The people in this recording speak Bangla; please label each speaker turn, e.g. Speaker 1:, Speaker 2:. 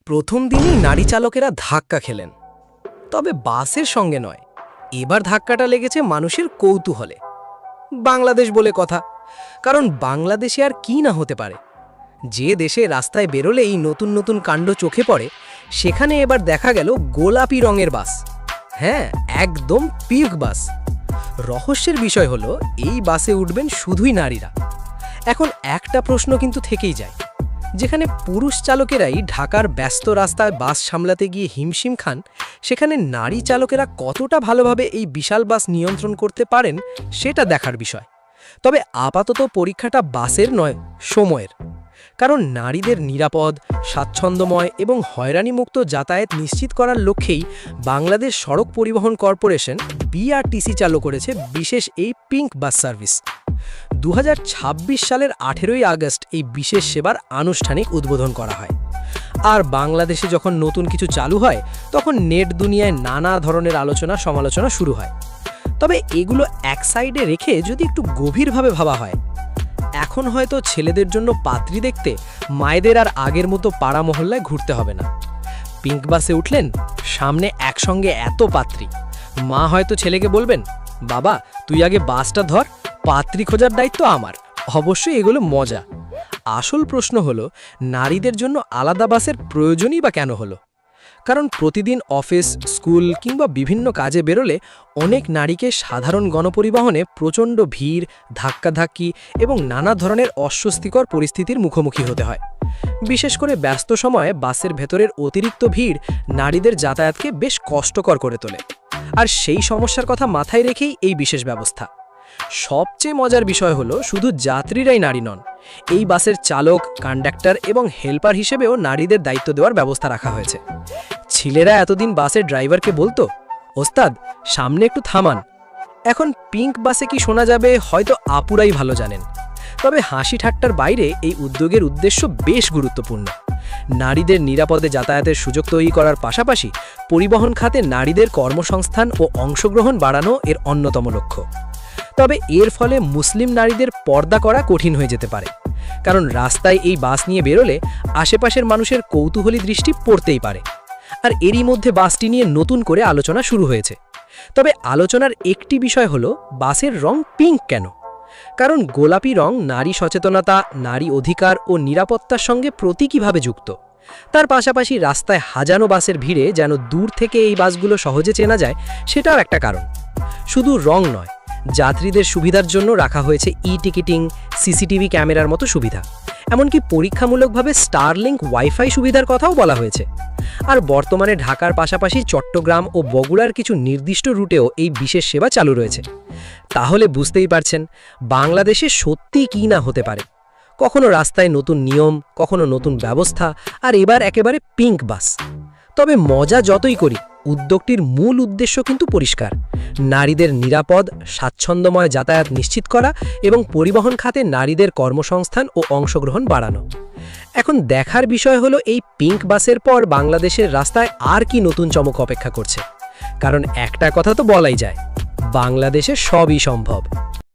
Speaker 1: প্রথম দিনই নারী চালকেরা ধাক্কা খেলেন, তবে বাসের সঙ্গে নয়। এবার ধাক্কাটা লেগেছে মানুষের কৌতূহলে। বাংলাদেশ বলে কথা, কারণ বাংলাদেশে আর কি না হতে পারে। যে দেশে রাস্তায় বেরোলেই নতুন নতুন কাণ্ড চোখে পড়ে, সেখানে এবার দেখা গেল গোলাপি রঙের বাস। হ্যাঁ, একদম পিঙ্ক বাস। রহস্যের বিষয় হলো এই বাসে উঠবেন শুধুই নারীরা। এখন একটা প্রশ্ন কিন্তু থেকেই যায়, যেখানে পুরুষ চালকেরাই ঢাকার ব্যস্ত রাস্তায় বাস সামলাতে গিয়ে হিমশিম খান, সেখানে নারী চালকেরা কতটা ভালোভাবে এই বিশাল বাস নিয়ন্ত্রণ করতে পারেন সেটা দেখার বিষয়। তবে আপাতত পরীক্ষাটা বাসের নয়, সময়ের। কারণ নারীদের নিরাপদ, স্বাচ্ছন্দ্যময় এবং হয়রানিমুক্ত যাতায়াত নিশ্চিত করার লক্ষ্যেই বাংলাদেশ সড়ক পরিবহন কর্পোরেশন বিআরটিসি চালু করেছে বিশেষ এই পিঙ্ক বাস সার্ভিস। 2026 সালের 18ই আগস্ট এই বিশেষ সেবার আনুষ্ঠানিক উদ্বোধন করা হয়। আর বাংলাদেশে যখন নতুন কিছু চালু হয়, তখন নেট দুনিয়ায় নানা ধরনের আলোচনা সমালোচনা শুরু হয়। তবে এগুলো এক সাইডে রেখে যদি একটু গভীরভাবে ভাবা হয়, এখন হয়তো ছেলেদের জন্য পাত্রী দেখতে মায়েদের আর আগের মতো পাড়া মহল্লায় ঘুরতে হবে না। পিঙ্ক বাসে উঠলেন, সামনে একসঙ্গে এত পাত্রী। মা হয়তো ছেলেকে বলবেন, বাবা তুই আগে বাসটা ধর, পাত্রী খোঁজার দায়িত্ব আমার। অবশ্যই এগুলো মজা। আসল প্রশ্ন হলো, নারীদের জন্য আলাদা বাসের প্রয়োজনই বা কেন হলো? কারণ প্রতিদিন অফিস, স্কুল কিংবা বিভিন্ন কাজে বেরোলে অনেক নারীকে সাধারণ গণপরিবহনে প্রচণ্ড ভিড়, ধাক্কাধাক্কি এবং নানা ধরনের অস্বস্তিকর পরিস্থিতির মুখোমুখি হতে হয়। বিশেষ করে ব্যস্ত সময়ে বাসের ভেতরের অতিরিক্ত ভিড় নারীদের যাতায়াতকে বেশ কষ্টকর করে তোলে। আর সেই সমস্যার কথা মাথায় রেখেই এই বিশেষ ব্যবস্থা। সবচেয়ে মজার বিষয় হলো, শুধু যাত্রীরাই নারী নন, এই বাসের চালক, কন্ডাক্টর এবং হেল্পার হিসেবেও নারীদের দায়িত্ব দেওয়ার ব্যবস্থা রাখা হয়েছে। ছেলেরা এতদিন বাসের ড্রাইভারকে বলতো, ওস্তাদ সামনে একটু থামান। এখন পিঙ্ক বাসে কি শোনা যাবে হয়তো আপুরাই ভালো জানেন। তবে হাসি ঠাট্টার বাইরে এই উদ্যোগের উদ্দেশ্য বেশ গুরুত্বপূর্ণ। নারীদের নিরাপদে যাতায়াতের সুযোগ তৈরি করার পাশাপাশি পরিবহন খাতে নারীদের কর্মসংস্থান ও অংশগ্রহণ বাড়ানো এর অন্যতম লক্ষ্য। তবে এর ফলে মুসলিম নারীদের পর্দা করা কঠিন হয়ে যেতে পারে, কারণ রাস্তায় এই বাস নিয়ে বেরোলে আশেপাশের মানুষের কৌতূহলী দৃষ্টি পড়তেই পারে। আর এরই মধ্যে বাসটি নিয়ে নতুন করে আলোচনা শুরু হয়েছে। তবে আলোচনার একটি বিষয় হলো, বাসের রং পিঙ্ক কেন? কারণ গোলাপি রং নারী সচেতনতা, নারী অধিকার ও নিরাপত্তার সঙ্গে প্রতীকীভাবে যুক্ত। তার পাশাপাশি রাস্তায় হাজানো বাসের ভিড়ে যেন দূর থেকে এই বাসগুলো সহজে চেনা যায়, সেটাও একটা কারণ। শুধু রং নয়, যাত্রীদের সুবিধার জন্য রাখা হয়েছে ই-টিকিটিং, সিসিটিভি ক্যামেরার মতো সুবিধা। এমনকি পরীক্ষামূলকভাবে স্টারলিংক ওয়াইফাই সুবিধার কথাও বলা হয়েছে। আর বর্তমানে ঢাকার পাশাপাশি চট্টগ্রাম ও বগুড়ার কিছু নির্দিষ্ট রুটেও এই বিশেষ সেবা চালু রয়েছে। তাহলে বুঝতেই পারছেন বাংলাদেশে সত্যি কি না হতে পারে। কখনো রাস্তায় নতুন নিয়ম, কখনো নতুন ব্যবস্থা, আর এবার একেবারে পিঙ্ক বাস। তবে মজা যতই করি, উদ্যোগটির মূল উদ্দেশ্য কিন্তু পরিষ্কার: নারীদের নিরাপদ, স্বাচ্ছন্দ্যময় যাতায়াত নিশ্চিত করা এবং পরিবহন খাতে নারীদের কর্মসংস্থান ও অংশগ্রহণ বাড়ানো। এখন দেখার বিষয় হলো, এই পিঙ্ক বাসের পর বাংলাদেশের রাস্তায় আর কি নতুন চমক অপেক্ষা করছে। কারণ একটা কথা তো বলাই যায়, বাংলাদেশে সবই সম্ভব।